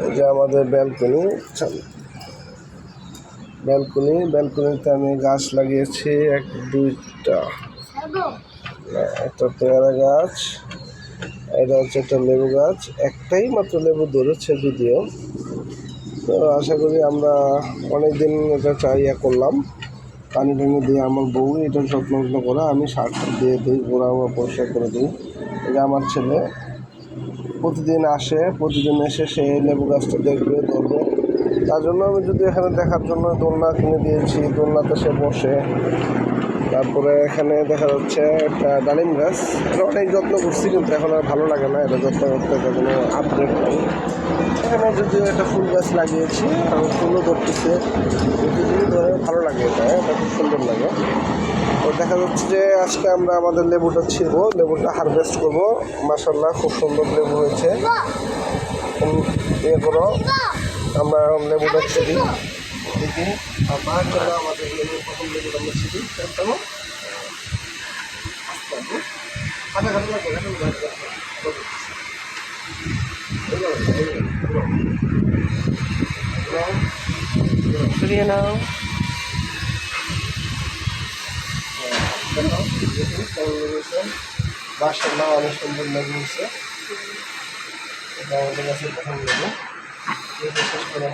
এই যে আমাদের ব্যালকনি, ব্যালকনিতে আমি গাছ লাগিয়েছি দুইটা, একটা পেয়ারা গাছ, এটা হচ্ছে একটা লেবু গাছ। একটাই মাত্র লেবু ধরেছে যদিও, তো আশা করি আমরা অনেক দিন এটা করলাম, পানি টানি দিয়ে আমার বউ এটা যত্ন করে, আমি সার দিয়ে দিই, গোড়া পরিষ্কার করে দিই। এটা আমার ছেলে প্রতিদিন আসে, প্রতিদিন এসে সে লেবু গাছটা দেখবে, ধরবে। তার জন্য আমি যদি এখানে দেখার জন্য দোলনা কিনে দিয়েছি, দোলনাতে সে বসে। তারপরে এখানে দেখা যাচ্ছে একটা ডালিম গাছ, এটা অনেক যত্ন করছি কিন্তু এখন আর ভালো লাগে না এটা যত্ন করতে, কোনো আপডেট নেই। এখানে যদিও একটা ফুল গাছ লাগিয়েছি, আর ফুলও ধরতেছে, প্রতিদিনই ধরে, ভালো লাগে এটা খুব সুন্দর লাগে। তো দেখা যাচ্ছে যে আজকে আমরা আমাদের লেবুটা ছিঁড়বো, লেবুটা হারভেস্ট করবো। মাশাআল্লাহ খুব সুন্দর লেবু হয়েছে। করো, আমরা লেবুটা ছিঁড়ি, দেখি আমাদের লেবু প্রথম লেবুটা আমরা ছিঁড়ি। সরিয়ে নাও, মাশাআল্লাহ অনেক সুন্দর লেবু হয়েছে। এটা আমাদের কাছে প্রথম লেবু। শেষ করে